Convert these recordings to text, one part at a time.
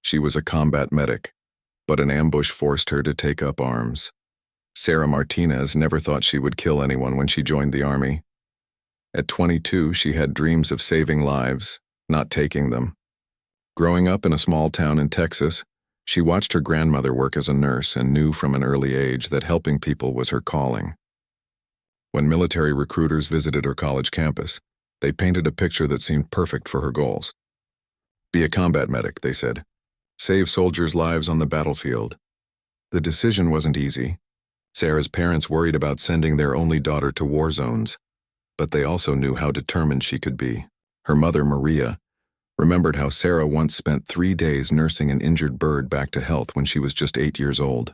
She was a combat medic, but an ambush forced her to take up arms. Sarah Martinez never thought she would kill anyone when she joined the army. At 22, she had dreams of saving lives, not taking them. Growing up in a small town in Texas, she watched her grandmother work as a nurse and knew from an early age that helping people was her calling. When military recruiters visited her college campus, they painted a picture that seemed perfect for her goals. Be a combat medic, they said. Save soldiers' lives on the battlefield. The decision wasn't easy. Sarah's parents worried about sending their only daughter to war zones, but they also knew how determined she could be. Her mother, Maria, remembered how Sarah once spent 3 days nursing an injured bird back to health when she was just 8 years old.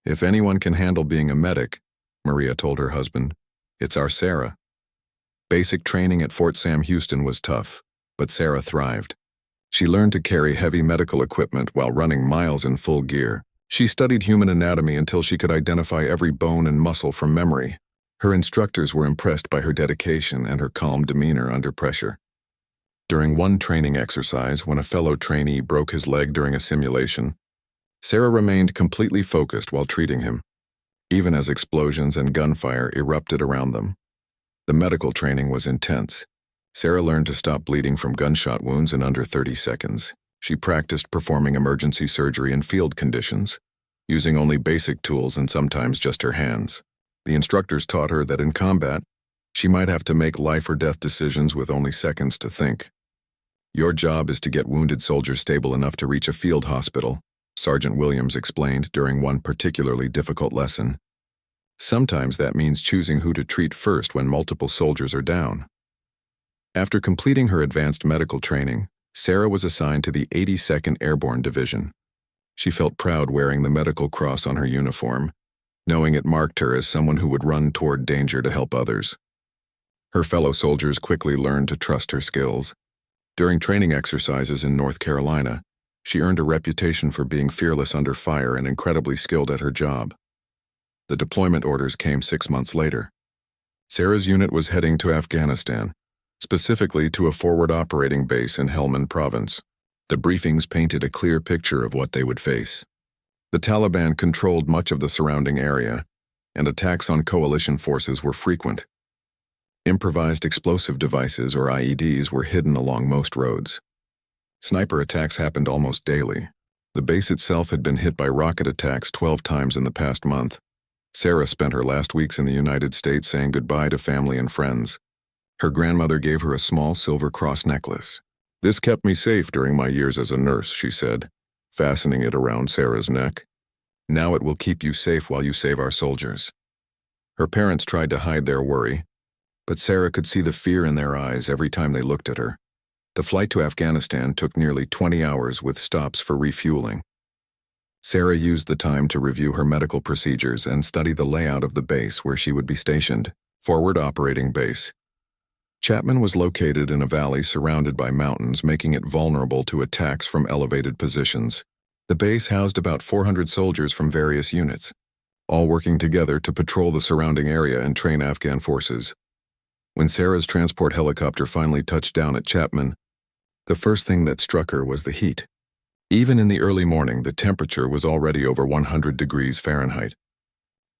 If anyone can handle being a medic, Maria told her husband, it's our Sarah. Basic training at Fort Sam Houston was tough, but Sarah thrived. She learned to carry heavy medical equipment while running miles in full gear. She studied human anatomy until she could identify every bone and muscle from memory. Her instructors were impressed by her dedication and her calm demeanor under pressure. During one training exercise, when a fellow trainee broke his leg during a simulation, Sarah remained completely focused while treating him, even as explosions and gunfire erupted around them. The medical training was intense. Sarah learned to stop bleeding from gunshot wounds in under 30 seconds. She practiced performing emergency surgery in field conditions, using only basic tools and sometimes just her hands. The instructors taught her that in combat, she might have to make life or death decisions with only seconds to think. Your job is to get wounded soldiers stable enough to reach a field hospital, Sergeant Williams explained during one particularly difficult lesson. Sometimes that means choosing who to treat first when multiple soldiers are down. After completing her advanced medical training, Sarah was assigned to the 82nd Airborne Division. She felt proud wearing the medical cross on her uniform, knowing it marked her as someone who would run toward danger to help others. Her fellow soldiers quickly learned to trust her skills. During training exercises in North Carolina, she earned a reputation for being fearless under fire and incredibly skilled at her job. The deployment orders came 6 months later. Sarah's unit was heading to Afghanistan, specifically to a forward operating base in Helmand Province. The briefings painted a clear picture of what they would face. The Taliban controlled much of the surrounding area, and attacks on coalition forces were frequent. Improvised explosive devices, or IEDs, were hidden along most roads. Sniper attacks happened almost daily. The base itself had been hit by rocket attacks 12 times in the past month. Sarah spent her last weeks in the United States saying goodbye to family and friends. Her grandmother gave her a small silver cross necklace. This kept me safe during my years as a nurse, she said, fastening it around Sarah's neck. Now it will keep you safe while you save our soldiers. Her parents tried to hide their worry, but Sarah could see the fear in their eyes every time they looked at her. The flight to Afghanistan took nearly 20 hours with stops for refueling. Sarah used the time to review her medical procedures and study the layout of the base where she would be stationed, Forward Operating Base. Chapman was located in a valley surrounded by mountains, making it vulnerable to attacks from elevated positions. The base housed about 400 soldiers from various units, all working together to patrol the surrounding area and train Afghan forces. When Sarah's transport helicopter finally touched down at Chapman, the first thing that struck her was the heat. Even in the early morning, the temperature was already over 100 degrees Fahrenheit.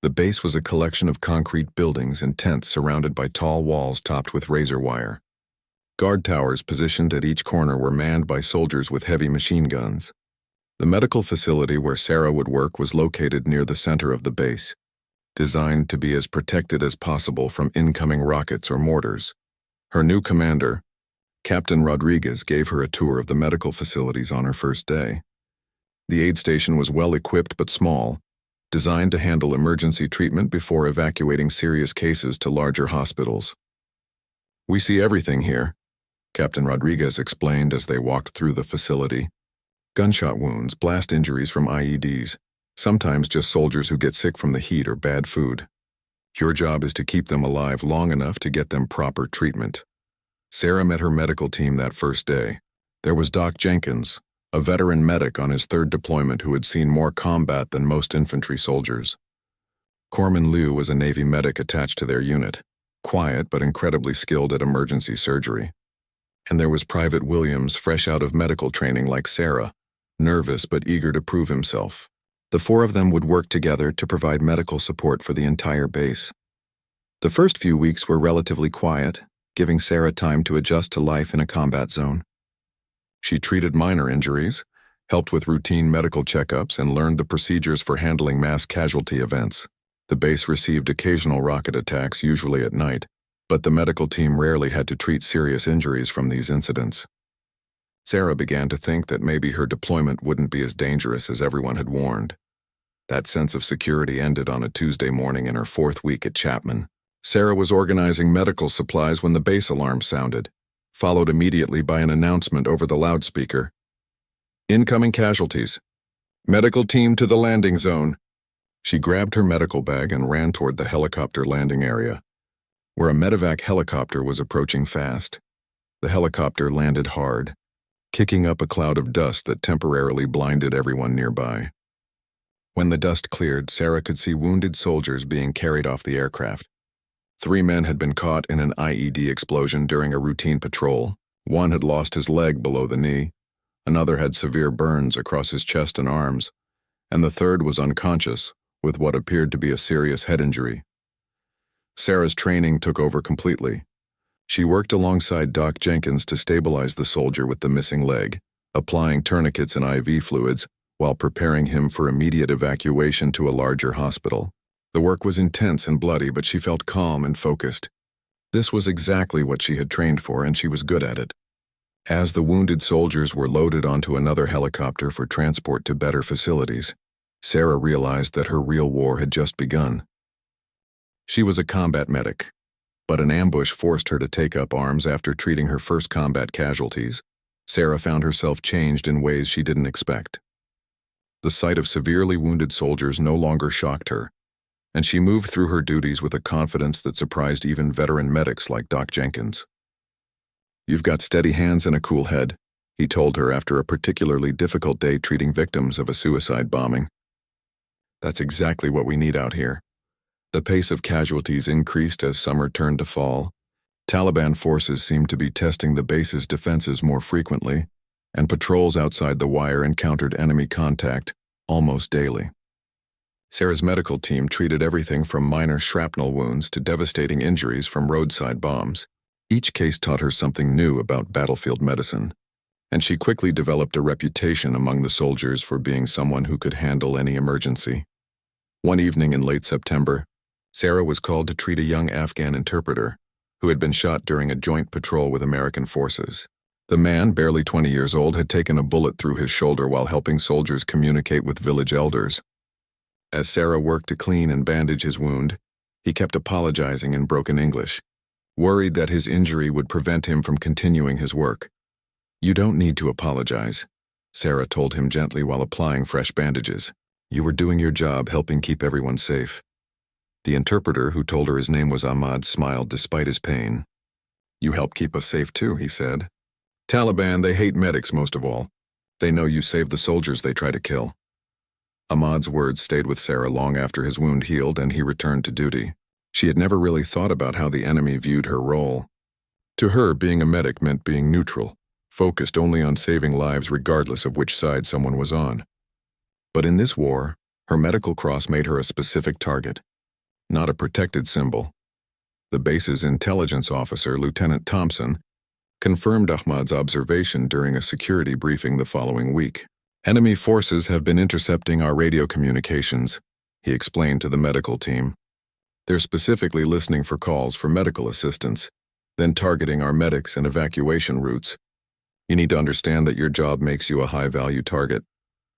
The base was a collection of concrete buildings and tents surrounded by tall walls topped with razor wire. Guard towers positioned at each corner were manned by soldiers with heavy machine guns. The medical facility where Sarah would work was located near the center of the base, designed to be as protected as possible from incoming rockets or mortars. Her new commander, Captain Rodriguez, gave her a tour of the medical facilities on her first day. The aid station was well equipped but small, designed to handle emergency treatment before evacuating serious cases to larger hospitals. We see everything here, Captain Rodriguez explained as they walked through the facility. Gunshot wounds, blast injuries from IEDs, sometimes just soldiers who get sick from the heat or bad food. Your job is to keep them alive long enough to get them proper treatment. Sarah met her medical team that first day. There was Doc Jenkins, a veteran medic on his third deployment who had seen more combat than most infantry soldiers. Corpsman Liu was a Navy medic attached to their unit, quiet but incredibly skilled at emergency surgery. And there was Private Williams, fresh out of medical training like Sarah, nervous but eager to prove himself. The four of them would work together to provide medical support for the entire base. The first few weeks were relatively quiet, giving Sarah time to adjust to life in a combat zone. She treated minor injuries, helped with routine medical checkups, and learned the procedures for handling mass casualty events. The base received occasional rocket attacks, usually at night, but the medical team rarely had to treat serious injuries from these incidents. Sarah began to think that maybe her deployment wouldn't be as dangerous as everyone had warned. That sense of security ended on a Tuesday morning in her fourth week at Chapman. Sarah was organizing medical supplies when the base alarm sounded, followed immediately by an announcement over the loudspeaker. Incoming casualties. Medical team to the landing zone. She grabbed her medical bag and ran toward the helicopter landing area, where a medevac helicopter was approaching fast. The helicopter landed hard, kicking up a cloud of dust that temporarily blinded everyone nearby. When the dust cleared, Sarah could see wounded soldiers being carried off the aircraft. 3 men had been caught in an IED explosion during a routine patrol. One had lost his leg below the knee, another had severe burns across his chest and arms, and the third was unconscious, with what appeared to be a serious head injury. Sarah's training took over completely. She worked alongside Doc Jenkins to stabilize the soldier with the missing leg, applying tourniquets and IV fluids, while preparing him for immediate evacuation to a larger hospital. The work was intense and bloody, but she felt calm and focused. This was exactly what she had trained for, and she was good at it. As the wounded soldiers were loaded onto another helicopter for transport to better facilities, Sarah realized that her real war had just begun. She was a combat medic, but an ambush forced her to take up arms after treating her first combat casualties. Sarah found herself changed in ways she didn't expect. The sight of severely wounded soldiers no longer shocked her, and she moved through her duties with a confidence that surprised even veteran medics like Doc Jenkins. "You've got steady hands and a cool head," he told her after a particularly difficult day treating victims of a suicide bombing. "That's exactly what we need out here." The pace of casualties increased as summer turned to fall. Taliban forces seemed to be testing the base's defenses more frequently, and patrols outside the wire encountered enemy contact almost daily. Sarah's medical team treated everything from minor shrapnel wounds to devastating injuries from roadside bombs. Each case taught her something new about battlefield medicine, and she quickly developed a reputation among the soldiers for being someone who could handle any emergency. One evening in late September, Sarah was called to treat a young Afghan interpreter who had been shot during a joint patrol with American forces. The man, barely 20 years old, had taken a bullet through his shoulder while helping soldiers communicate with village elders. As Sarah worked to clean and bandage his wound, he kept apologizing in broken English, worried that his injury would prevent him from continuing his work. "You don't need to apologize," Sarah told him gently while applying fresh bandages. "You were doing your job, helping keep everyone safe." The interpreter, who told her his name was Ahmad, smiled despite his pain. "You help keep us safe too," he said. "Taliban, they hate medics most of all. They know you save the soldiers they try to kill." Ahmad's words stayed with Sarah long after his wound healed and he returned to duty. She had never really thought about how the enemy viewed her role. To her, being a medic meant being neutral, focused only on saving lives regardless of which side someone was on. But in this war, her medical cross made her a specific target, not a protected symbol. The base's intelligence officer, Lieutenant Thompson, confirmed Ahmad's observation during a security briefing the following week. "Enemy forces have been intercepting our radio communications," he explained to the medical team. "They're specifically listening for calls for medical assistance, then targeting our medics and evacuation routes. You need to understand that your job makes you a high-value target."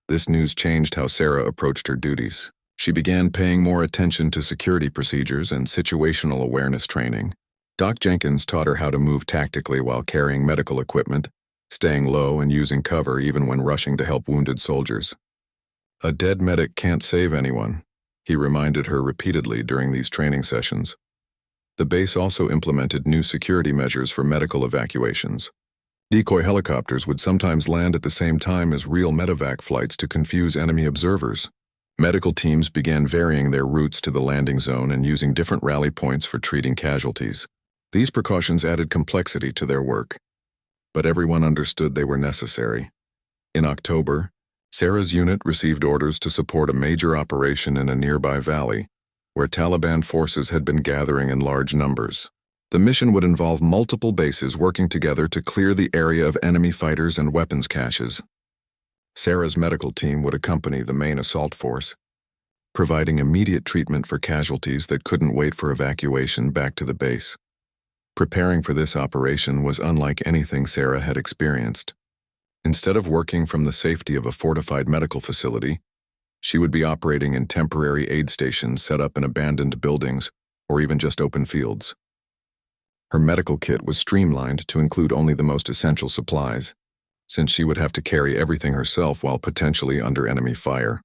This news changed how Sarah approached her duties. She began paying more attention to security procedures and situational awareness training. Doc Jenkins taught her how to move tactically while carrying medical equipment, staying low and using cover even when rushing to help wounded soldiers. "A dead medic can't save anyone," he reminded her repeatedly during these training sessions. The base also implemented new security measures for medical evacuations. Decoy helicopters would sometimes land at the same time as real medevac flights to confuse enemy observers. Medical teams began varying their routes to the landing zone and using different rally points for treating casualties. These precautions added complexity to their work, but everyone understood they were necessary. In October, Sarah's unit received orders to support a major operation in a nearby valley, where Taliban forces had been gathering in large numbers. The mission would involve multiple bases working together to clear the area of enemy fighters and weapons caches. Sarah's medical team would accompany the main assault force, providing immediate treatment for casualties that couldn't wait for evacuation back to the base. Preparing for this operation was unlike anything Sarah had experienced. Instead of working from the safety of a fortified medical facility, she would be operating in temporary aid stations set up in abandoned buildings or even just open fields. Her medical kit was streamlined to include only the most essential supplies, since she would have to carry everything herself while potentially under enemy fire.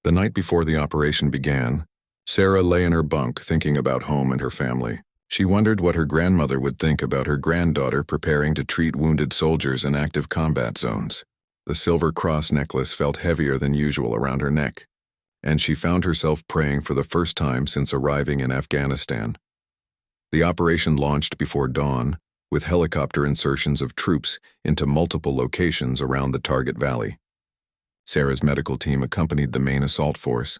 The night before the operation began, Sarah lay in her bunk thinking about home and her family. She wondered what her grandmother would think about her granddaughter preparing to treat wounded soldiers in active combat zones. The silver cross necklace felt heavier than usual around her neck, and she found herself praying for the first time since arriving in Afghanistan. The operation launched before dawn, with helicopter insertions of troops into multiple locations around the target valley. Sarah's medical team accompanied the main assault force,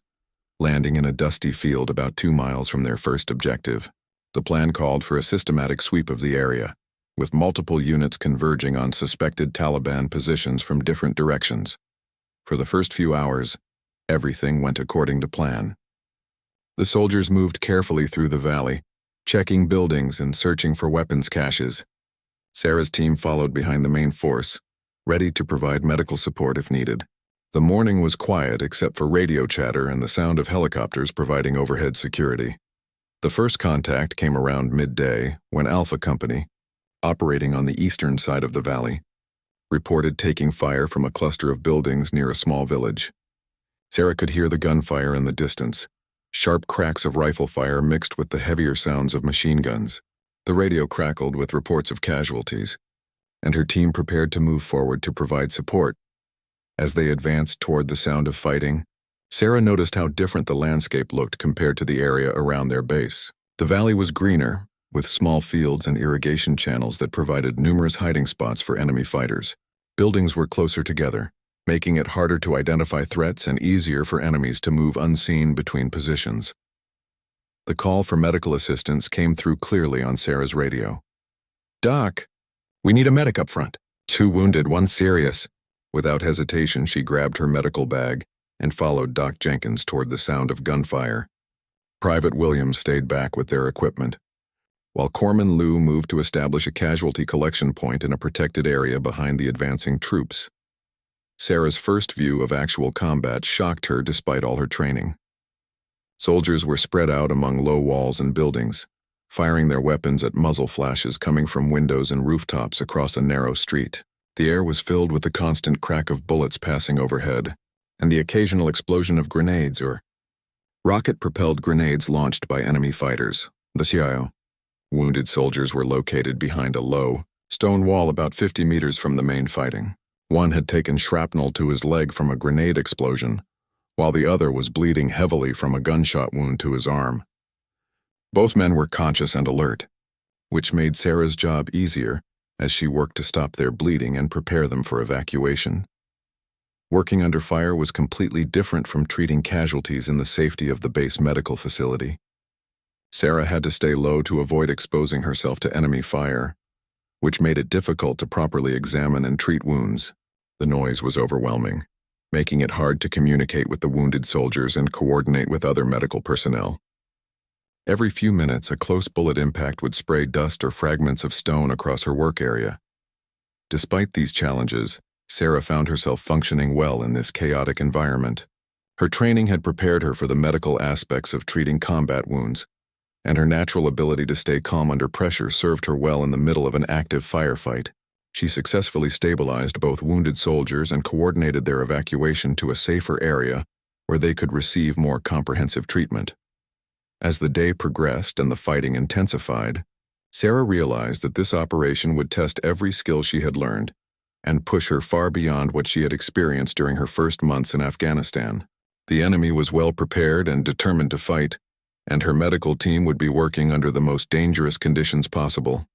landing in a dusty field about 2 miles from their first objective. The plan called for a systematic sweep of the area, with multiple units converging on suspected Taliban positions from different directions. For the first few hours, everything went according to plan. The soldiers moved carefully through the valley, checking buildings and searching for weapons caches. Sarah's team followed behind the main force, ready to provide medical support if needed. The morning was quiet except for radio chatter and the sound of helicopters providing overhead security. The first contact came around midday when Alpha Company, operating on the eastern side of the valley, reported taking fire from a cluster of buildings near a small village. Sarah could hear the gunfire in the distance, sharp cracks of rifle fire mixed with the heavier sounds of machine guns. The radio crackled with reports of casualties, and her team prepared to move forward to provide support. As they advanced toward the sound of fighting, Sarah noticed how different the landscape looked compared to the area around their base. The valley was greener, with small fields and irrigation channels that provided numerous hiding spots for enemy fighters. Buildings were closer together, making it harder to identify threats and easier for enemies to move unseen between positions. The call for medical assistance came through clearly on Sarah's radio. "Doc, we need a medic up front. 2 wounded, 1 serious." Without hesitation, she grabbed her medical bag and followed Doc Jenkins toward the sound of gunfire. Private Williams stayed back with their equipment, while Corpsman Liu moved to establish a casualty collection point in a protected area behind the advancing troops. Sarah's first view of actual combat shocked her despite all her training. Soldiers were spread out among low walls and buildings, firing their weapons at muzzle flashes coming from windows and rooftops across a narrow street. The air was filled with the constant crack of bullets passing overhead, and the occasional explosion of grenades or rocket-propelled grenades launched by enemy fighters, the CIO. Wounded soldiers were located behind a low, stone wall about 50 meters from the main fighting. One had taken shrapnel to his leg from a grenade explosion, while the other was bleeding heavily from a gunshot wound to his arm. Both men were conscious and alert, which made Sarah's job easier as she worked to stop their bleeding and prepare them for evacuation. Working under fire was completely different from treating casualties in the safety of the base medical facility. Sarah had to stay low to avoid exposing herself to enemy fire, which made it difficult to properly examine and treat wounds. The noise was overwhelming, making it hard to communicate with the wounded soldiers and coordinate with other medical personnel. Every few minutes, a close bullet impact would spray dust or fragments of stone across her work area. Despite these challenges, Sarah found herself functioning well in this chaotic environment. Her training had prepared her for the medical aspects of treating combat wounds, and her natural ability to stay calm under pressure served her well in the middle of an active firefight. She successfully stabilized both wounded soldiers and coordinated their evacuation to a safer area where they could receive more comprehensive treatment. As the day progressed and the fighting intensified, Sarah realized that this operation would test every skill she had learned and push her far beyond what she had experienced during her first months in Afghanistan. The enemy was well prepared and determined to fight, and her medical team would be working under the most dangerous conditions possible.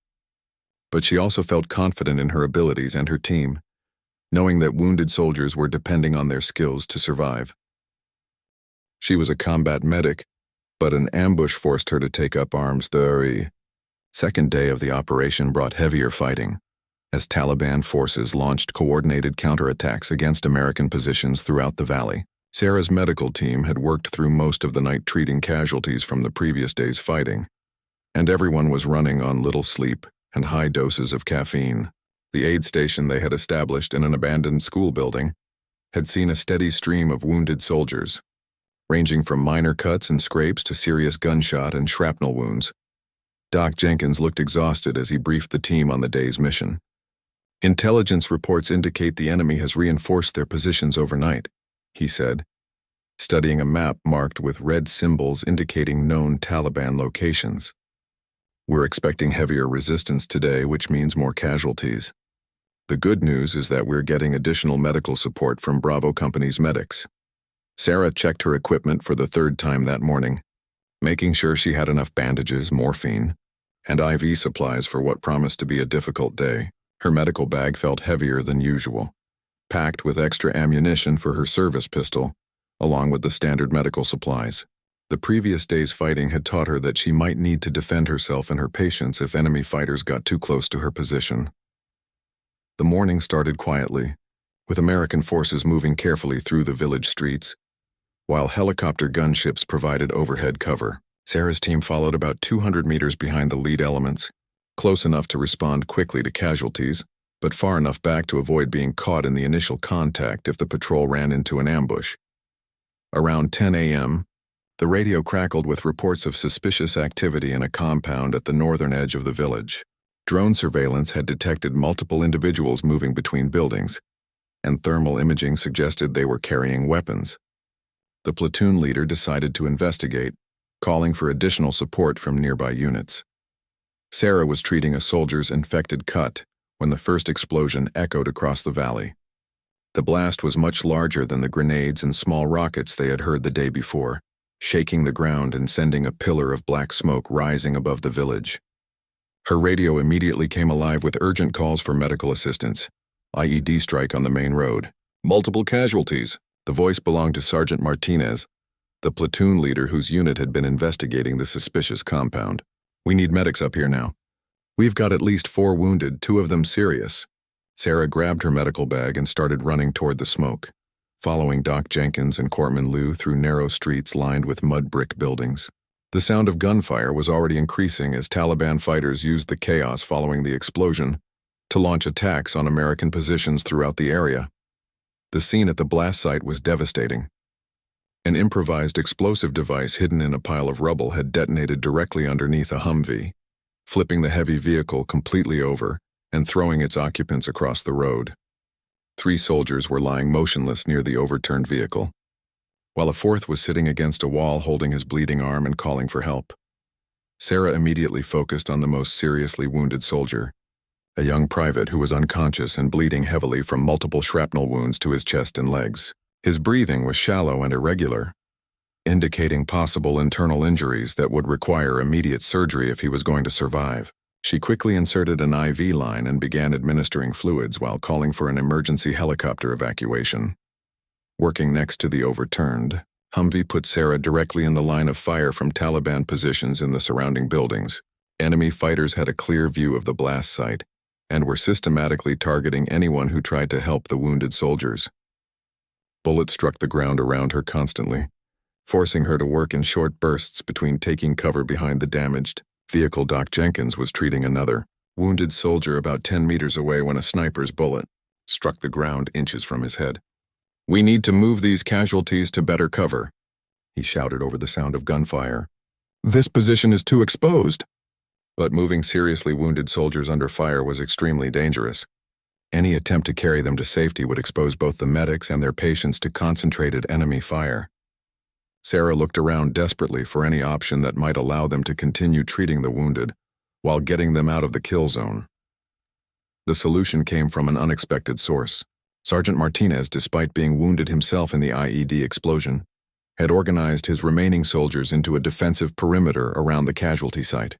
But she also felt confident in her abilities and her team. knowing that wounded soldiers were depending on their skills to survive. She was a combat medic, but an ambush forced her to take up arms. The second day of the operation brought heavier fighting, as Taliban forces launched coordinated counterattacks against American positions throughout the valley. Sarah's medical team had worked through most of the night treating casualties from the previous day's fighting, and everyone was running on little sleep and high doses of caffeine. The aid station they had established in an abandoned school building had seen a steady stream of wounded soldiers, ranging from minor cuts and scrapes to serious gunshot and shrapnel wounds. Doc Jenkins looked exhausted as he briefed the team on the day's mission. "Intelligence reports indicate the enemy has reinforced their positions overnight," he said, studying a map marked with red symbols indicating known Taliban locations. "We're expecting heavier resistance today, which means more casualties. The good news is that we're getting additional medical support from Bravo Company's medics." Sarah checked her equipment for the third time that morning, making sure she had enough bandages, morphine, and IV supplies for what promised to be a difficult day. Her medical bag felt heavier than usual, packed with extra ammunition for her service pistol, along with the standard medical supplies. The previous day's fighting had taught her that she might need to defend herself and her patients if enemy fighters got too close to her position. The morning started quietly, with American forces moving carefully through the village streets, while helicopter gunships provided overhead cover. Sarah's team followed about 200 meters behind the lead elements, close enough to respond quickly to casualties, but far enough back to avoid being caught in the initial contact if the patrol ran into an ambush. Around 10 a.m., the radio crackled with reports of suspicious activity in a compound at the northern edge of the village. Drone surveillance had detected multiple individuals moving between buildings, and thermal imaging suggested they were carrying weapons. The platoon leader decided to investigate, calling for additional support from nearby units. Sarah was treating a soldier's infected cut when the first explosion echoed across the valley. The blast was much larger than the grenades and small rockets they had heard the day before, shaking the ground and sending a pillar of black smoke rising above the village. Her radio immediately came alive with urgent calls for medical assistance. IED strike on the main road. Multiple casualties. The voice belonged to Sergeant Martinez, the platoon leader whose unit had been investigating the suspicious compound. "We need medics up here now. We've got at least 4 wounded, 2 of them serious." Sarah grabbed her medical bag and started running toward the smoke, following Doc Jenkins and Corpsman Liu through narrow streets lined with mud brick buildings. The sound of gunfire was already increasing as Taliban fighters used the chaos following the explosion to launch attacks on American positions throughout the area. The scene at the blast site was devastating. An improvised explosive device hidden in a pile of rubble had detonated directly underneath a Humvee, flipping the heavy vehicle completely over and throwing its occupants across the road. 3 soldiers were lying motionless near the overturned vehicle, while a 4th was sitting against a wall holding his bleeding arm and calling for help. Sarah immediately focused on the most seriously wounded soldier, a young private who was unconscious and bleeding heavily from multiple shrapnel wounds to his chest and legs. His breathing was shallow and irregular, indicating possible internal injuries that would require immediate surgery if he was going to survive. She quickly inserted an IV line and began administering fluids while calling for an emergency helicopter evacuation. Working next to the overturned Humvee put Sarah directly in the line of fire from Taliban positions in the surrounding buildings. Enemy fighters had a clear view of the blast site and were systematically targeting anyone who tried to help the wounded soldiers. Bullets struck the ground around her constantly, forcing her to work in short bursts between taking cover behind the damaged vehicle. Doc Jenkins was treating another wounded soldier about 10 meters away when a sniper's bullet struck the ground inches from his head. "We need to move these casualties to better cover," he shouted over the sound of gunfire. "This position is too exposed." But moving seriously wounded soldiers under fire was extremely dangerous. Any attempt to carry them to safety would expose both the medics and their patients to concentrated enemy fire. Sarah looked around desperately for any option that might allow them to continue treating the wounded while getting them out of the kill zone. The solution came from an unexpected source. Sergeant Martinez, despite being wounded himself in the IED explosion, had organized his remaining soldiers into a defensive perimeter around the casualty site.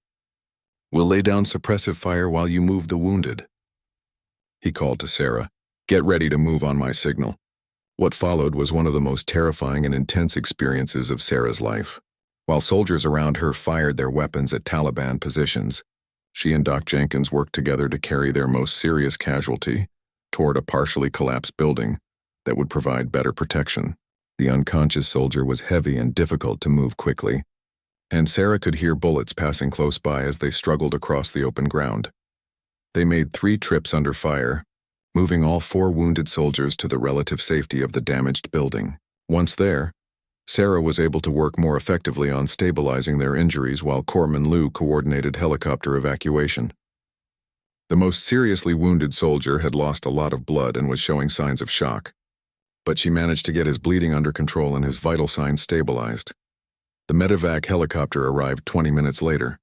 "We'll lay down suppressive fire while you move the wounded," he called to Sarah, Get ready to move on my signal." What followed was one of the most terrifying and intense experiences of Sarah's life. While soldiers around her fired their weapons at Taliban positions, she and Doc Jenkins worked together to carry their most serious casualty toward a partially collapsed building that would provide better protection. The unconscious soldier was heavy and difficult to move quickly, and Sarah could hear bullets passing close by as they struggled across the open ground. They made 3 trips under fire, moving all 4 wounded soldiers to the relative safety of the damaged building. Once there, Sarah was able to work more effectively on stabilizing their injuries while Corpsman Lou coordinated helicopter evacuation. The most seriously wounded soldier had lost a lot of blood and was showing signs of shock, but she managed to get his bleeding under control and his vital signs stabilized. The medevac helicopter arrived 20 minutes later,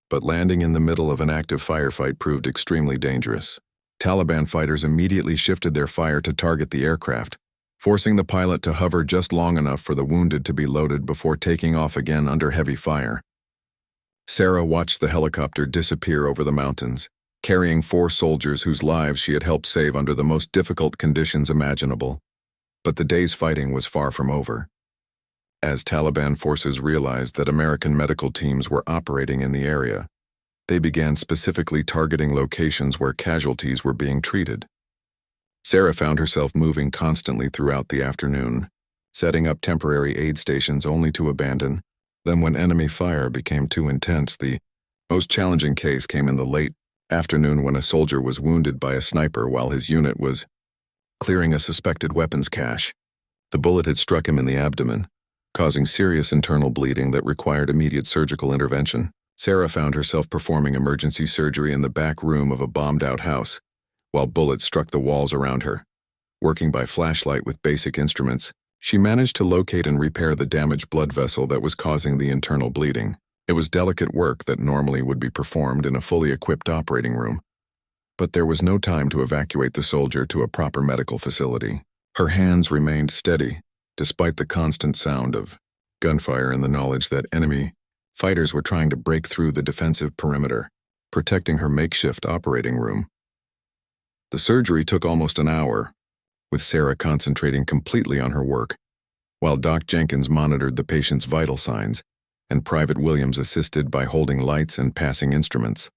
but landing in the middle of an active firefight proved extremely dangerous. Taliban fighters immediately shifted their fire to target the aircraft, forcing the pilot to hover just long enough for the wounded to be loaded before taking off again under heavy fire. Sarah watched the helicopter disappear over the mountains, carrying 4 soldiers whose lives she had helped save under the most difficult conditions imaginable. But the day's fighting was far from over. As Taliban forces realized that American medical teams were operating in the area, they began specifically targeting locations where casualties were being treated. Sarah found herself moving constantly throughout the afternoon, setting up temporary aid stations only to abandon them when enemy fire became too intense. The most challenging case came in the late afternoon when a soldier was wounded by a sniper while his unit was clearing a suspected weapons cache. The bullet had struck him in the abdomen, causing serious internal bleeding that required immediate surgical intervention. Sarah found herself performing emergency surgery in the back room of a bombed-out house, while bullets struck the walls around her. Working by flashlight with basic instruments, she managed to locate and repair the damaged blood vessel that was causing the internal bleeding. It was delicate work that normally would be performed in a fully equipped operating room, but there was no time to evacuate the soldier to a proper medical facility. Her hands remained steady, despite the constant sound of gunfire and the knowledge that enemy fighters were trying to break through the defensive perimeter, protecting her makeshift operating room. The surgery took almost an hour, with Sarah concentrating completely on her work, while Doc Jenkins monitored the patient's vital signs, and Private Williams assisted by holding lights and passing instruments.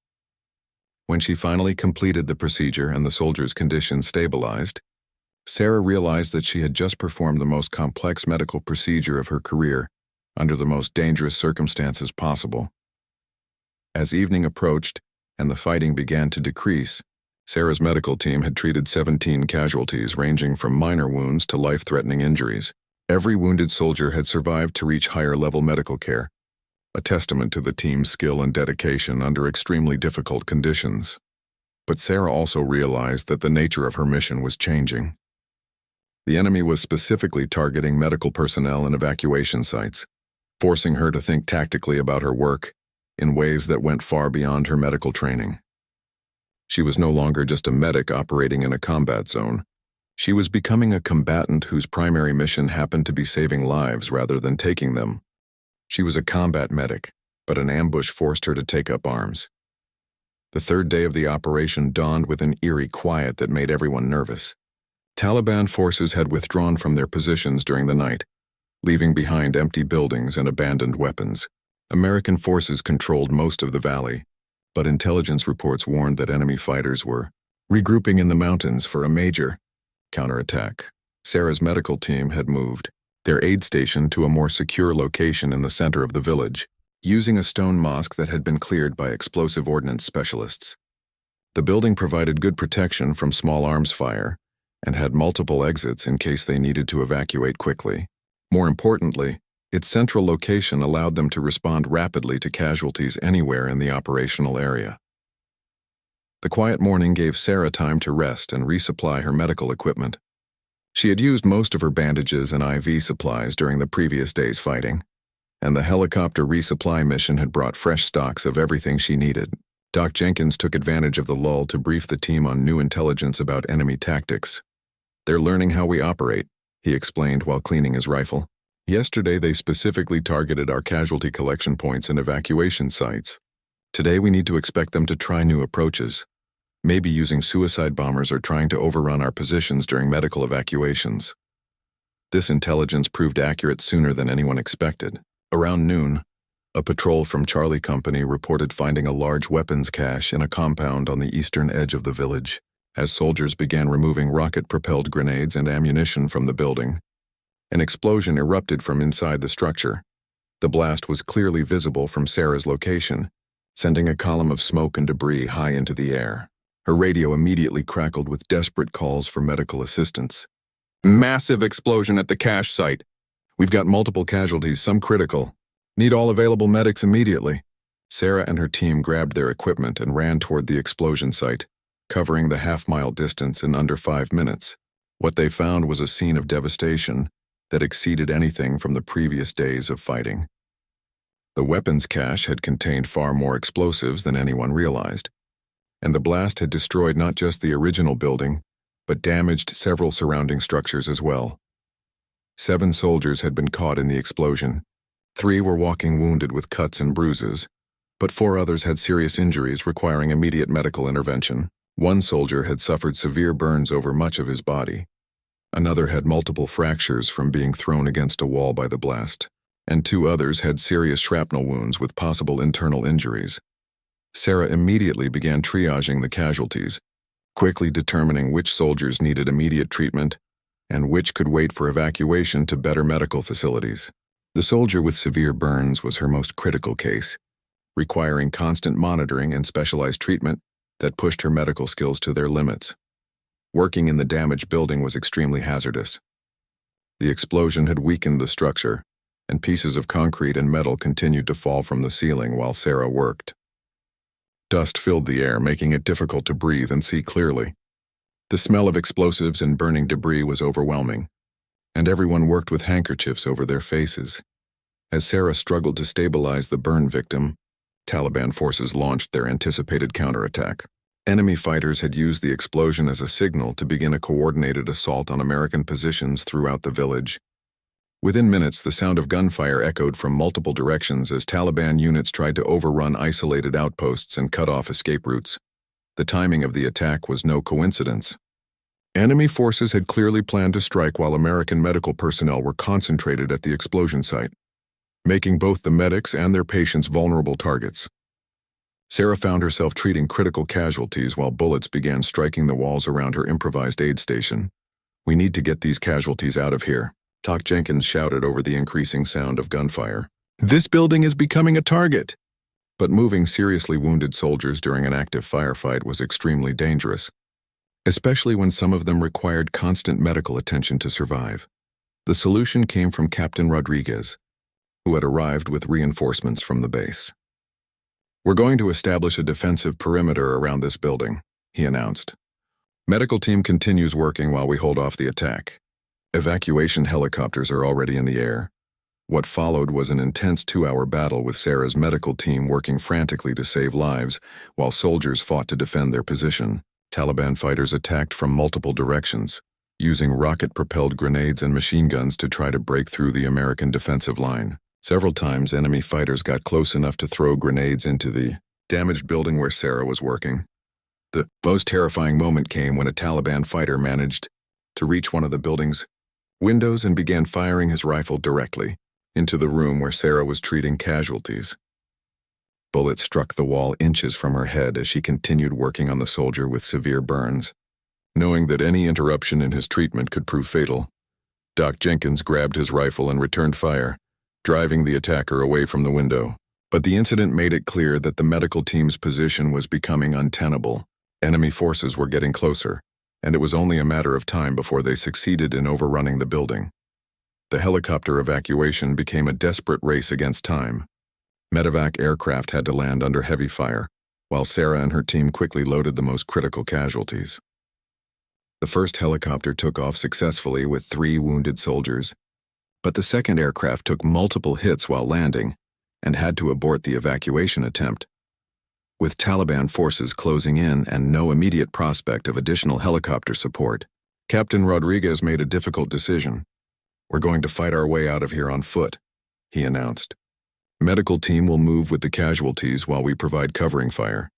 When she finally completed the procedure and the soldier's condition stabilized, Sarah realized that she had just performed the most complex medical procedure of her career under the most dangerous circumstances possible. As evening approached and the fighting began to decrease, Sarah's medical team had treated 17 casualties ranging from minor wounds to life-threatening injuries. Every wounded soldier had survived to reach higher-level medical care, a testament to the team's skill and dedication under extremely difficult conditions. But Sarah also realized that the nature of her mission was changing. The enemy was specifically targeting medical personnel and evacuation sites, forcing her to think tactically about her work in ways that went far beyond her medical training. She was no longer just a medic operating in a combat zone. She was becoming a combatant whose primary mission happened to be saving lives rather than taking them. She was a combat medic, but an ambush forced her to take up arms. The 3rd day of the operation dawned with an eerie quiet that made everyone nervous. Taliban forces had withdrawn from their positions during the night, leaving behind empty buildings and abandoned weapons. American forces controlled most of the valley, but intelligence reports warned that enemy fighters were regrouping in the mountains for a major counterattack. Sarah's medical team had moved their aid station to a more secure location in the center of the village, using a stone mosque that had been cleared by explosive ordnance specialists. The building provided good protection from small arms fire and had multiple exits in case they needed to evacuate quickly. More importantly, its central location allowed them to respond rapidly to casualties anywhere in the operational area. The quiet morning gave Sarah time to rest and resupply her medical equipment. She had used most of her bandages and IV supplies during the previous day's fighting, and the helicopter resupply mission had brought fresh stocks of everything she needed. Doc Jenkins took advantage of the lull to brief the team on new intelligence about enemy tactics. "They're learning how we operate," he explained while cleaning his rifle. "Yesterday they specifically targeted our casualty collection points and evacuation sites. Today we need to expect them to try new approaches. maybe using suicide bombers or trying to overrun our positions during medical evacuations. This intelligence proved accurate sooner than anyone expected. Around noon, a patrol from Charlie Company reported finding a large weapons cache in a compound on the eastern edge of the village. As soldiers began removing rocket-propelled grenades and ammunition from the building, an explosion erupted from inside the structure. The blast was clearly visible from Sarah's location, sending a column of smoke and debris high into the air. Her radio immediately crackled with desperate calls for medical assistance. Massive explosion at the cache site. We've got multiple casualties, some critical. Need all available medics immediately. Sarah and her team grabbed their equipment and ran toward the explosion site, covering the half-mile distance in under 5 minutes. What they found was a scene of devastation that exceeded anything from the previous days of fighting. The weapons cache had contained far more explosives than anyone realized, and the blast had destroyed not just the original building, but damaged several surrounding structures as well. 7 soldiers had been caught in the explosion. 3 were walking wounded with cuts and bruises, but 4 others had serious injuries requiring immediate medical intervention. 1 soldier had suffered severe burns over much of his body. Another had multiple fractures from being thrown against a wall by the blast, and 2 others had serious shrapnel wounds with possible internal injuries. Sarah immediately began triaging the casualties, quickly determining which soldiers needed immediate treatment and which could wait for evacuation to better medical facilities. The soldier with severe burns was her most critical case, requiring constant monitoring and specialized treatment that pushed her medical skills to their limits. Working in the damaged building was extremely hazardous. The explosion had weakened the structure, and pieces of concrete and metal continued to fall from the ceiling while Sarah worked. Dust filled the air, making it difficult to breathe and see clearly. The smell of explosives and burning debris was overwhelming, and everyone worked with handkerchiefs over their faces. As Sarah struggled to stabilize the burn victim, Taliban forces launched their anticipated counterattack. Enemy fighters had used the explosion as a signal to begin a coordinated assault on American positions throughout the village. Within minutes, the sound of gunfire echoed from multiple directions as Taliban units tried to overrun isolated outposts and cut off escape routes. The timing of the attack was no coincidence. Enemy forces had clearly planned to strike while American medical personnel were concentrated at the explosion site, making both the medics and their patients vulnerable targets. Sarah found herself treating critical casualties while bullets began striking the walls around her improvised aid station. "We need to get these casualties out of here," Doc Jenkins shouted over the increasing sound of gunfire. "This building is becoming a target." But moving seriously wounded soldiers during an active firefight was extremely dangerous, especially when some of them required constant medical attention to survive. The solution came from Captain Rodriguez, who had arrived with reinforcements from the base. "We're going to establish a defensive perimeter around this building," he announced. "Medical team continues working while we hold off the attack. Evacuation helicopters are already in the air." What followed was an intense 2-hour battle with Sarah's medical team working frantically to save lives while soldiers fought to defend their position. Taliban fighters attacked from multiple directions, using rocket-propelled grenades and machine guns to try to break through the American defensive line. Several times, enemy fighters got close enough to throw grenades into the damaged building where Sarah was working. The most terrifying moment came when a Taliban fighter managed to reach one of the building's windows and began firing his rifle directly into the room where Sarah was treating casualties. Bullets struck the wall inches from her head as she continued working on the soldier with severe burns. Knowing that any interruption in his treatment could prove fatal, Doc Jenkins grabbed his rifle and returned fire, driving the attacker away from the window. But the incident made it clear that the medical team's position was becoming untenable. Enemy forces were getting closer, and it was only a matter of time before they succeeded in overrunning the building. The helicopter evacuation became a desperate race against time. Medevac aircraft had to land under heavy fire, while Sarah and her team quickly loaded the most critical casualties. The first helicopter took off successfully with 3 wounded soldiers, but the second aircraft took multiple hits while landing and had to abort the evacuation attempt. With Taliban forces closing in and no immediate prospect of additional helicopter support, Captain Rodriguez made a difficult decision. "We're going to fight our way out of here on foot," he announced. "Medical team will move with the casualties while we provide covering fire."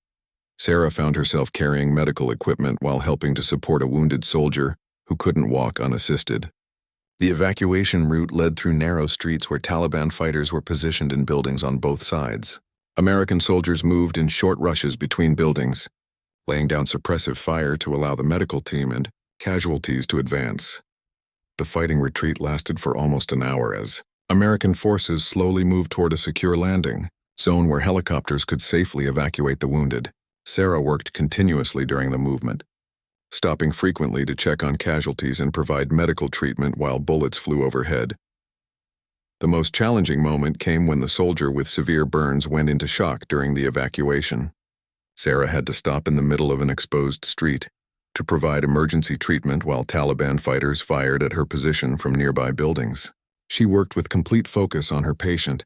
Sarah found herself carrying medical equipment while helping to support a wounded soldier who couldn't walk unassisted. The evacuation route led through narrow streets where Taliban fighters were positioned in buildings on both sides. American soldiers moved in short rushes between buildings, laying down suppressive fire to allow the medical team and casualties to advance. The fighting retreat lasted for almost an hour as American forces slowly moved toward a secure landing zone where helicopters could safely evacuate the wounded. Sarah worked continuously during the movement, stopping frequently to check on casualties and provide medical treatment while bullets flew overhead. The most challenging moment came when the soldier with severe burns went into shock during the evacuation. Sarah had to stop in the middle of an exposed street to provide emergency treatment while Taliban fighters fired at her position from nearby buildings. She worked with complete focus on her patient,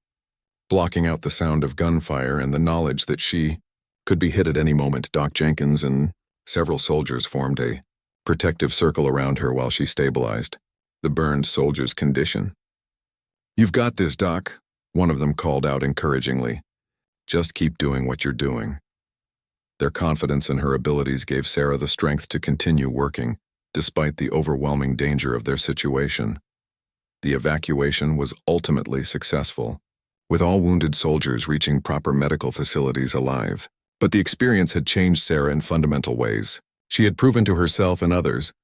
blocking out the sound of gunfire and the knowledge that she could be hit at any moment. Doc Jenkins and several soldiers formed a protective circle around her while she stabilized the burned soldier's condition. "You've got this, Doc," one of them called out encouragingly. "Just keep doing what you're doing." Their confidence in her abilities gave Sarah the strength to continue working, despite the overwhelming danger of their situation. The evacuation was ultimately successful, with all wounded soldiers reaching proper medical facilities alive. But the experience had changed Sarah in fundamental ways. She had proven to herself and others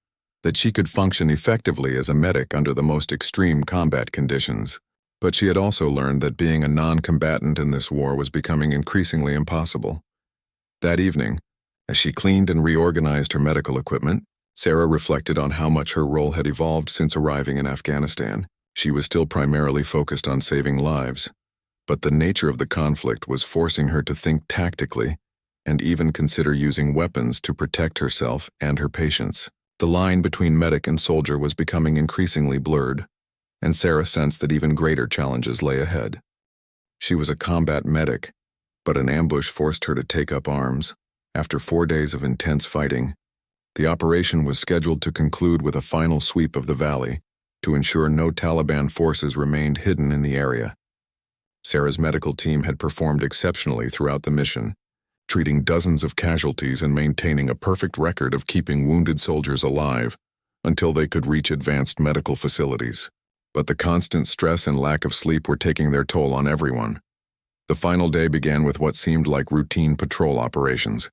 that she could function effectively as a medic under the most extreme combat conditions. But she had also learned that being a non-combatant in this war was becoming increasingly impossible. That evening, as she cleaned and reorganized her medical equipment, Sarah reflected on how much her role had evolved since arriving in Afghanistan. She was still primarily focused on saving lives, but the nature of the conflict was forcing her to think tactically and even consider using weapons to protect herself and her patients. The line between medic and soldier was becoming increasingly blurred, and Sarah sensed that even greater challenges lay ahead. She was a combat medic, but an ambush forced her to take up arms. After 4 days of intense fighting, the operation was scheduled to conclude with a final sweep of the valley to ensure no Taliban forces remained hidden in the area. Sarah's medical team had performed exceptionally throughout the mission, treating dozens of casualties and maintaining a perfect record of keeping wounded soldiers alive until they could reach advanced medical facilities. But the constant stress and lack of sleep were taking their toll on everyone. The final day began with what seemed like routine patrol operations.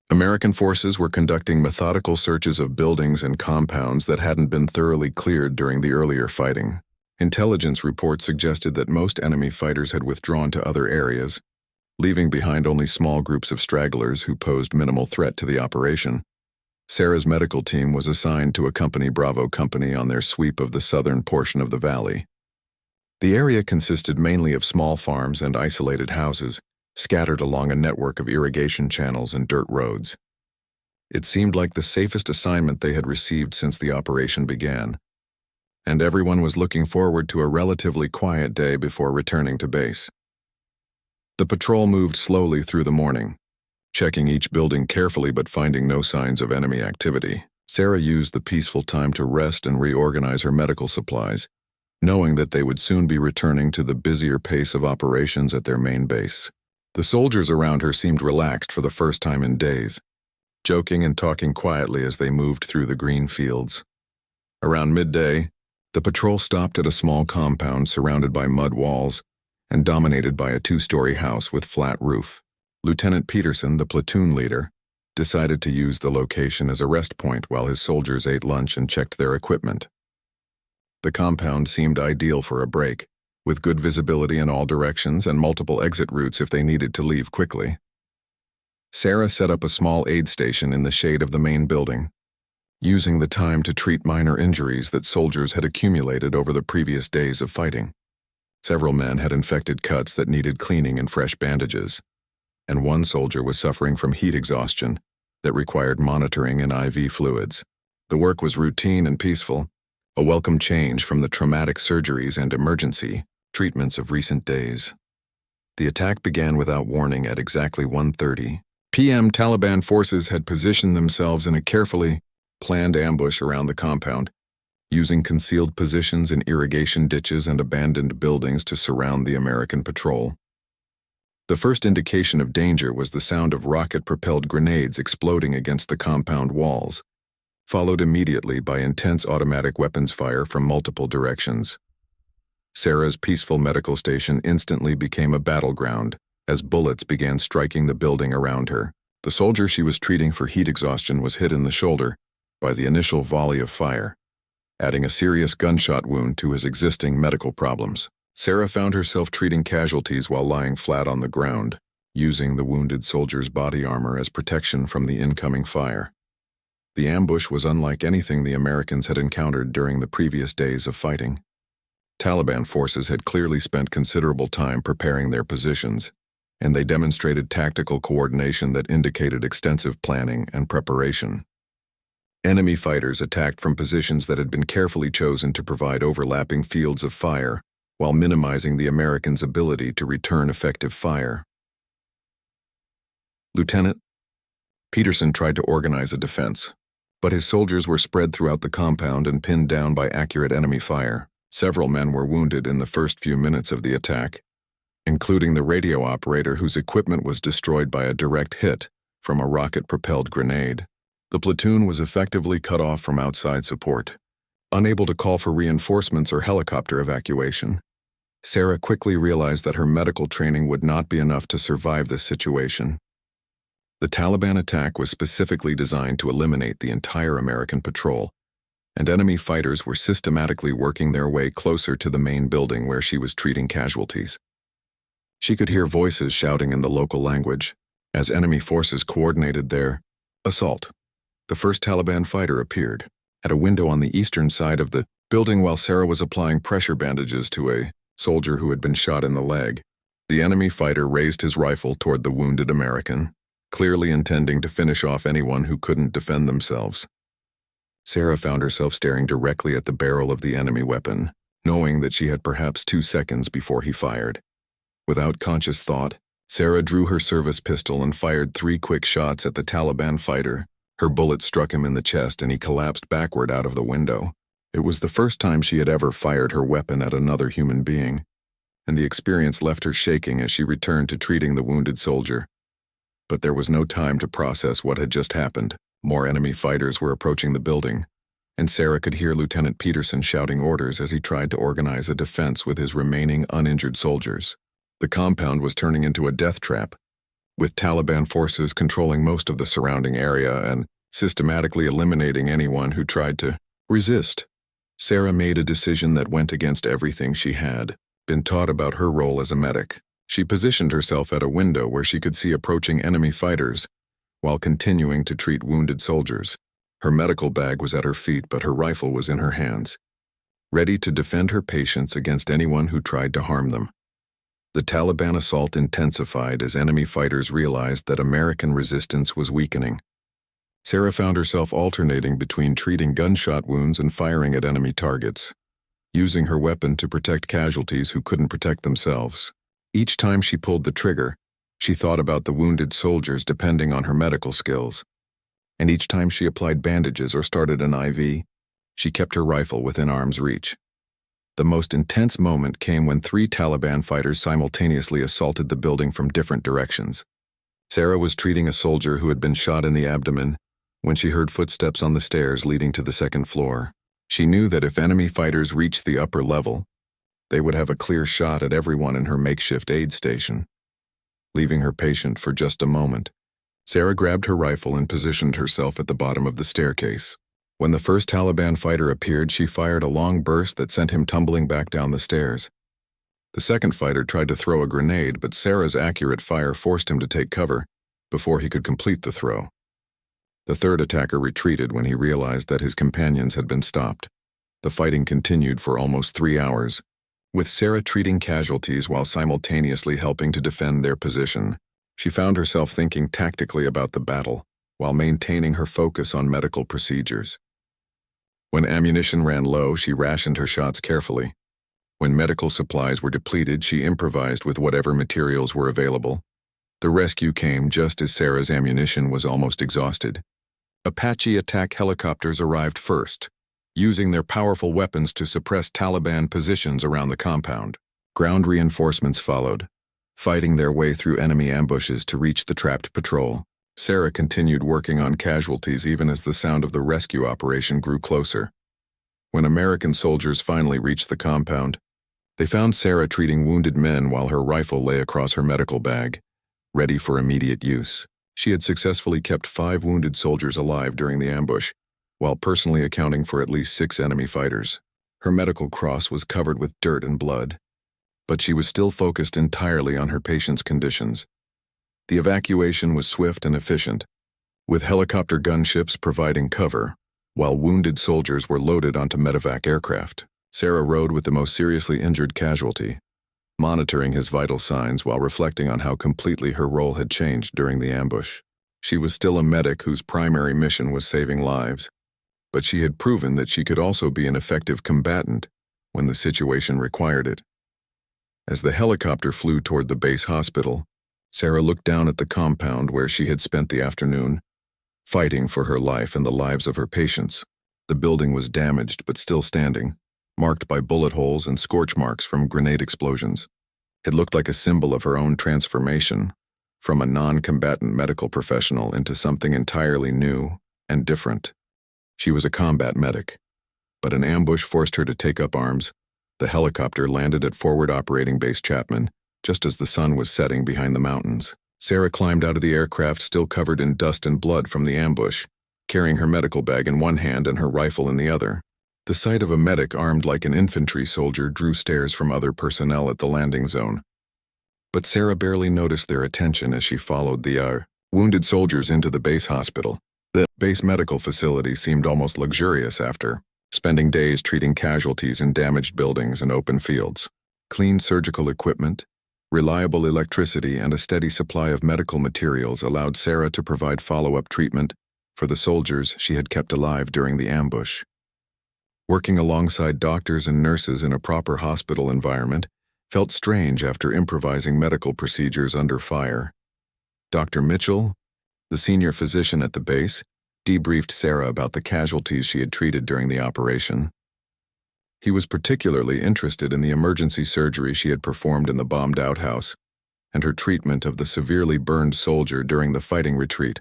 American forces were conducting methodical searches of buildings and compounds that hadn't been thoroughly cleared during the earlier fighting. Intelligence reports suggested that most enemy fighters had withdrawn to other areas, leaving behind only small groups of stragglers who posed minimal threat to the operation. Sarah's medical team was assigned to accompany Bravo Company on their sweep of the southern portion of the valley. The area consisted mainly of small farms and isolated houses, scattered along a network of irrigation channels and dirt roads. It seemed like the safest assignment they had received since the operation began, and everyone was looking forward to a relatively quiet day before returning to base. The patrol moved slowly through the morning, checking each building carefully but finding no signs of enemy activity. Sarah used the peaceful time to rest and reorganize her medical supplies, knowing that they would soon be returning to the busier pace of operations at their main base. The soldiers around her seemed relaxed for the first time in days, joking and talking quietly as they moved through the green fields. Around midday, the patrol stopped at a small compound surrounded by mud walls and dominated by a 2-story house with flat roof. Lieutenant Peterson, the platoon leader, decided to use the location as a rest point while his soldiers ate lunch and checked their equipment. The compound seemed ideal for a break, with good visibility in all directions and multiple exit routes if they needed to leave quickly. Sarah set up a small aid station in the shade of the main building, using the time to treat minor injuries that soldiers had accumulated over the previous days of fighting. Several men had infected cuts that needed cleaning and fresh bandages, and one soldier was suffering from heat exhaustion that required monitoring and IV fluids. The work was routine and peaceful, a welcome change from the traumatic surgeries and emergency treatments of recent days. The attack began without warning at exactly 1:30 p.m. Taliban forces had positioned themselves in a carefully planned ambush around the compound, using concealed positions in irrigation ditches and abandoned buildings to surround the American patrol. The first indication of danger was the sound of rocket-propelled grenades exploding against the compound walls, followed immediately by intense automatic weapons fire from multiple directions. Sarah's peaceful medical station instantly became a battleground as bullets began striking the building around her. The soldier she was treating for heat exhaustion was hit in the shoulder by the initial volley of fire, adding a serious gunshot wound to his existing medical problems. Sarah found herself treating casualties while lying flat on the ground, using the wounded soldier's body armor as protection from the incoming fire. The ambush was unlike anything the Americans had encountered during the previous days of fighting. Taliban forces had clearly spent considerable time preparing their positions, and they demonstrated tactical coordination that indicated extensive planning and preparation. Enemy fighters attacked from positions that had been carefully chosen to provide overlapping fields of fire, while minimizing the Americans' ability to return effective fire. Lieutenant Peterson tried to organize a defense, but his soldiers were spread throughout the compound and pinned down by accurate enemy fire. Several men were wounded in the first few minutes of the attack, including the radio operator whose equipment was destroyed by a direct hit from a rocket-propelled grenade. The platoon was effectively cut off from outside support, unable to call for reinforcements or helicopter evacuation. Sarah quickly realized that her medical training would not be enough to survive this situation. The Taliban attack was specifically designed to eliminate the entire American patrol, and enemy fighters were systematically working their way closer to the main building where she was treating casualties. She could hear voices shouting in the local language as enemy forces coordinated their assault. The first Taliban fighter appeared at a window on the eastern side of the building while Sarah was applying pressure bandages to a soldier who had been shot in the leg. The enemy fighter raised his rifle toward the wounded American, clearly intending to finish off anyone who couldn't defend themselves. Sarah found herself staring directly at the barrel of the enemy weapon, knowing that she had perhaps 2 seconds before he fired. Without conscious thought, Sarah drew her service pistol and fired 3 quick shots at the Taliban fighter. Her bullet struck him in the chest and he collapsed backward out of the window. It was the first time she had ever fired her weapon at another human being, and the experience left her shaking as she returned to treating the wounded soldier. But there was no time to process what had just happened. More enemy fighters were approaching the building, and Sarah could hear Lieutenant Peterson shouting orders as he tried to organize a defense with his remaining uninjured soldiers. The compound was turning into a death trap, with Taliban forces controlling most of the surrounding area and systematically eliminating anyone who tried to resist. Sarah made a decision that went against everything she had been taught about her role as a medic. She positioned herself at a window where she could see approaching enemy fighters while continuing to treat wounded soldiers. Her medical bag was at her feet, but her rifle was in her hands, ready to defend her patients against anyone who tried to harm them. The Taliban assault intensified as enemy fighters realized that American resistance was weakening. Sarah found herself alternating between treating gunshot wounds and firing at enemy targets, using her weapon to protect casualties who couldn't protect themselves. Each time she pulled the trigger, she thought about the wounded soldiers depending on her medical skills. And each time she applied bandages or started an IV, she kept her rifle within arm's reach. The most intense moment came when 3 Taliban fighters simultaneously assaulted the building from different directions. Sarah was treating a soldier who had been shot in the abdomen when she heard footsteps on the stairs leading to the 2nd floor. She knew that if enemy fighters reached the upper level, they would have a clear shot at everyone in her makeshift aid station. Leaving her patient for just a moment, Sarah grabbed her rifle and positioned herself at the bottom of the staircase. When the first Taliban fighter appeared, she fired a long burst that sent him tumbling back down the stairs. The second fighter tried to throw a grenade, but Sarah's accurate fire forced him to take cover before he could complete the throw. The third attacker retreated when he realized that his companions had been stopped. The fighting continued for almost 3 hours, with Sarah treating casualties while simultaneously helping to defend their position. She found herself thinking tactically about the battle, while maintaining her focus on medical procedures. When ammunition ran low, she rationed her shots carefully. When medical supplies were depleted, she improvised with whatever materials were available. The rescue came just as Sarah's ammunition was almost exhausted. Apache attack helicopters arrived first, using their powerful weapons to suppress Taliban positions around the compound. Ground reinforcements followed, fighting their way through enemy ambushes to reach the trapped patrol. Sarah continued working on casualties even as the sound of the rescue operation grew closer. When American soldiers finally reached the compound, they found Sarah treating wounded men while her rifle lay across her medical bag, ready for immediate use. She had successfully kept 5 wounded soldiers alive during the ambush, while personally accounting for at least 6 enemy fighters. Her medical cross was covered with dirt and blood, but she was still focused entirely on her patient's conditions. The evacuation was swift and efficient, with helicopter gunships providing cover, while wounded soldiers were loaded onto medevac aircraft. Sarah rode with the most seriously injured casualty, monitoring his vital signs while reflecting on how completely her role had changed during the ambush. She was still a medic whose primary mission was saving lives, but she had proven that she could also be an effective combatant when the situation required it. As the helicopter flew toward the base hospital, Sarah looked down at the compound where she had spent the afternoon, fighting for her life and the lives of her patients. The building was damaged but still standing, marked by bullet holes and scorch marks from grenade explosions. It looked like a symbol of her own transformation, from a non-combatant medical professional into something entirely new and different. She was a combat medic, but an ambush forced her to take up arms. The helicopter landed at Forward Operating Base Chapman, just as the sun was setting behind the mountains. Sarah climbed out of the aircraft still covered in dust and blood from the ambush, carrying her medical bag in one hand and her rifle in the other. The sight of a medic armed like an infantry soldier drew stares from other personnel at the landing zone. But Sarah barely noticed their attention as she followed the wounded soldiers into the base hospital. The base medical facility seemed almost luxurious after spending days treating casualties in damaged buildings and open fields. Clean surgical equipment, reliable electricity, and a steady supply of medical materials allowed Sarah to provide follow-up treatment for the soldiers she had kept alive during the ambush. Working alongside doctors and nurses in a proper hospital environment felt strange after improvising medical procedures under fire. Dr. Mitchell, the senior physician at the base, debriefed Sarah about the casualties she had treated during the operation. He was particularly interested in the emergency surgery she had performed in the bombed outhouse and her treatment of the severely burned soldier during the fighting retreat.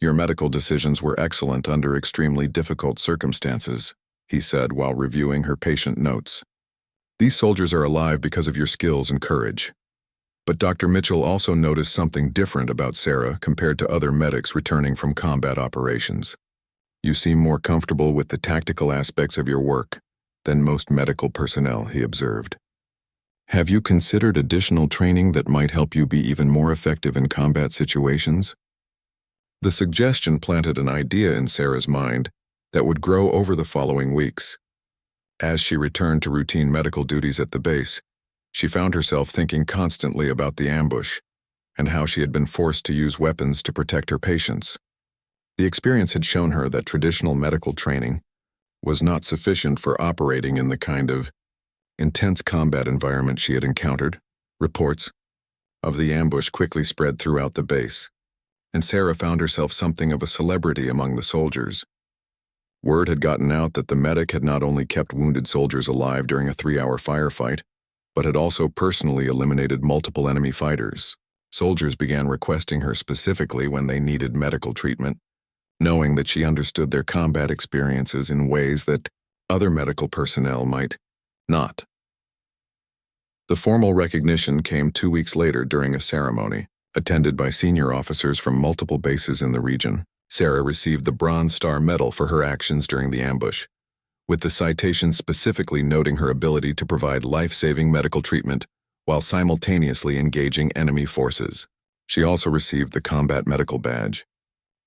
"Your medical decisions were excellent under extremely difficult circumstances," he said while reviewing her patient notes. "These soldiers are alive because of your skills and courage." But Dr. Mitchell also noticed something different about Sarah compared to other medics returning from combat operations. "You seem more comfortable with the tactical aspects of your work than most medical personnel," he observed. "Have you considered additional training that might help you be even more effective in combat situations?" The suggestion planted an idea in Sarah's mind that would grow over the following weeks. As she returned to routine medical duties at the base, she found herself thinking constantly about the ambush and how she had been forced to use weapons to protect her patients. The experience had shown her that traditional medical training was not sufficient for operating in the kind of intense combat environment she had encountered. Reports of the ambush quickly spread throughout the base, and Sarah found herself something of a celebrity among the soldiers. Word had gotten out that the medic had not only kept wounded soldiers alive during a 3-hour firefight, but had also personally eliminated multiple enemy fighters. Soldiers began requesting her specifically when they needed medical treatment, knowing that she understood their combat experiences in ways that other medical personnel might not. The formal recognition came 2 weeks later during a ceremony, attended by senior officers from multiple bases in the region. Sarah received the Bronze Star Medal for her actions during the ambush, with the citation specifically noting her ability to provide life-saving medical treatment while simultaneously engaging enemy forces. She also received the Combat Medical Badge,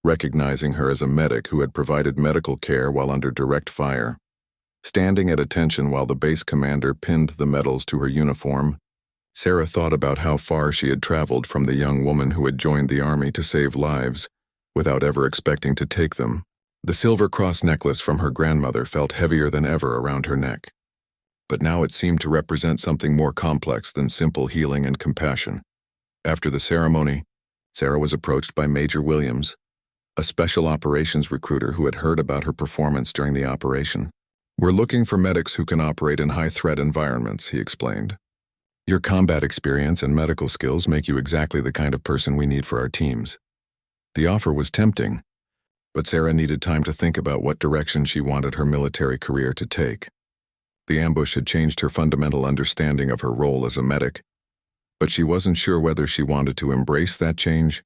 recognizing her as a medic who had provided medical care while under direct fire. Standing at attention while the base commander pinned the medals to her uniform, Sarah thought about how far she had traveled from the young woman who had joined the army to save lives, without ever expecting to take them. The Silver Cross necklace from her grandmother felt heavier than ever around her neck, but now it seemed to represent something more complex than simple healing and compassion. After the ceremony, Sarah was approached by Major Williams, a special operations recruiter who had heard about her performance during the operation. "We're looking for medics who can operate in high-threat environments," he explained. Your combat experience and medical skills make you exactly the kind of person we need for our teams. The offer was tempting, but Sarah needed time to think about what direction she wanted her military career to take. The ambush had changed her fundamental understanding of her role as a medic, but she wasn't sure whether she wanted to embrace that change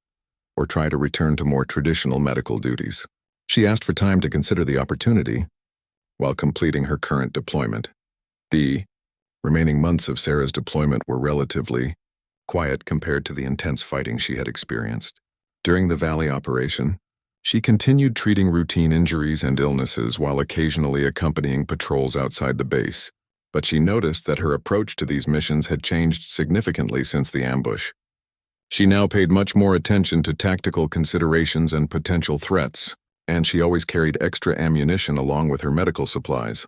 or try to return to more traditional medical duties. She asked for time to consider the opportunity while completing her current deployment. The remaining months of Sarah's deployment were relatively quiet compared to the intense fighting she had experienced. During the Valley operation, she continued treating routine injuries and illnesses while occasionally accompanying patrols outside the base, but she noticed that her approach to these missions had changed significantly since the ambush. She now paid much more attention to tactical considerations and potential threats, and she always carried extra ammunition along with her medical supplies.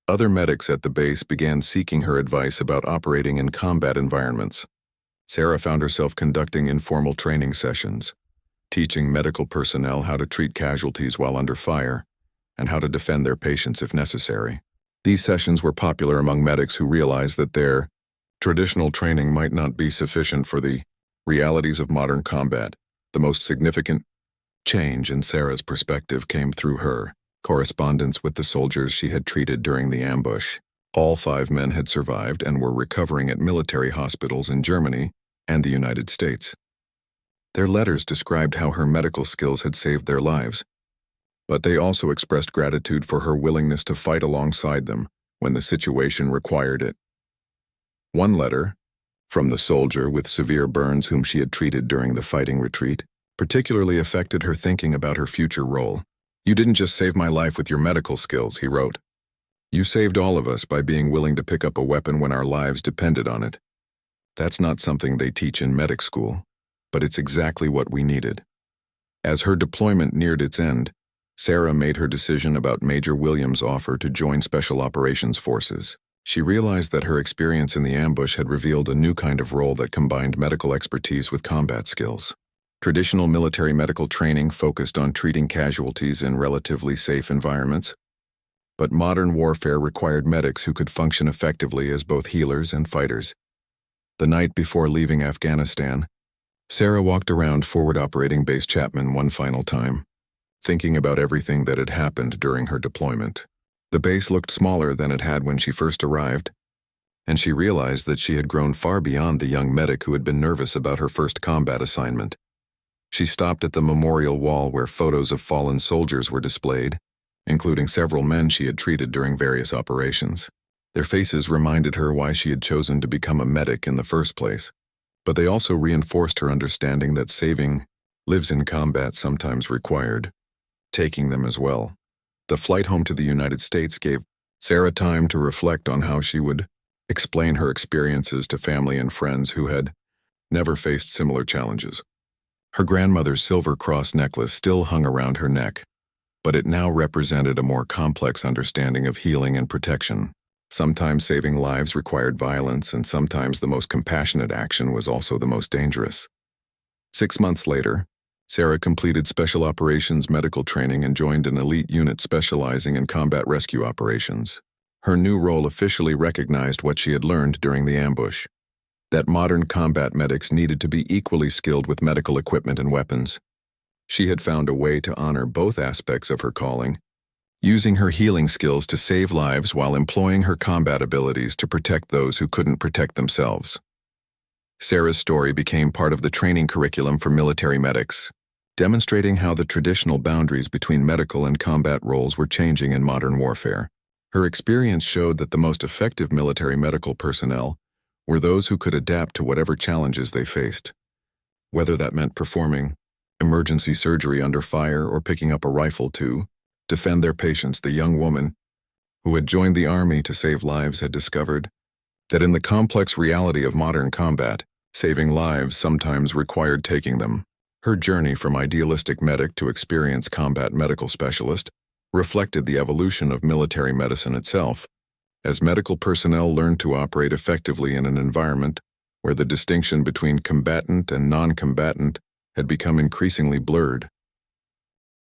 Other medics at the base began seeking her advice about operating in combat environments. Sarah found herself conducting informal training sessions, teaching medical personnel how to treat casualties while under fire, and how to defend their patients if necessary. These sessions were popular among medics who realized that their traditional training might not be sufficient for the realities of modern combat. The most significant change in Sarah's perspective came through her correspondence with the soldiers she had treated during the ambush. All 5 men had survived and were recovering at military hospitals in Germany and the United States. Their letters described how her medical skills had saved their lives, but they also expressed gratitude for her willingness to fight alongside them when the situation required it. One letter, from the soldier with severe burns whom she had treated during the fighting retreat, particularly affected her thinking about her future role. "You didn't just save my life with your medical skills," he wrote. "You saved all of us by being willing to pick up a weapon when our lives depended on it. That's not something they teach in medic school, but it's exactly what we needed." As her deployment neared its end, Sarah made her decision about Major Williams' offer to join Special Operations Forces. She realized that her experience in the ambush had revealed a new kind of role that combined medical expertise with combat skills. Traditional military medical training focused on treating casualties in relatively safe environments, but modern warfare required medics who could function effectively as both healers and fighters. The night before leaving Afghanistan, Sarah walked around Forward Operating Base Chapman one final time, thinking about everything that had happened during her deployment. The base looked smaller than it had when she first arrived, and she realized that she had grown far beyond the young medic who had been nervous about her first combat assignment. She stopped at the memorial wall where photos of fallen soldiers were displayed, including several men she had treated during various operations. Their faces reminded her why she had chosen to become a medic in the first place, but they also reinforced her understanding that saving lives in combat sometimes required taking them as well. The flight home to the United States gave Sarah time to reflect on how she would explain her experiences to family and friends who had never faced similar challenges. Her grandmother's silver cross necklace still hung around her neck, but it now represented a more complex understanding of healing and protection. Sometimes saving lives required violence, and sometimes the most compassionate action was also the most dangerous. 6 months later, Sarah completed Special Operations medical training and joined an elite unit specializing in combat rescue operations. Her new role officially recognized what she had learned during the ambush: that modern combat medics needed to be equally skilled with medical equipment and weapons. She had found a way to honor both aspects of her calling, using her healing skills to save lives while employing her combat abilities to protect those who couldn't protect themselves. Sarah's story became part of the training curriculum for military medics, demonstrating how the traditional boundaries between medical and combat roles were changing in modern warfare. Her experience showed that the most effective military medical personnel were those who could adapt to whatever challenges they faced, whether that meant performing emergency surgery under fire or picking up a rifle to defend their patients. The young woman who had joined the army to save lives had discovered that in the complex reality of modern combat, saving lives sometimes required taking them. Her journey from idealistic medic to experienced combat medical specialist reflected the evolution of military medicine itself, as medical personnel learned to operate effectively in an environment where the distinction between combatant and non-combatant had become increasingly blurred.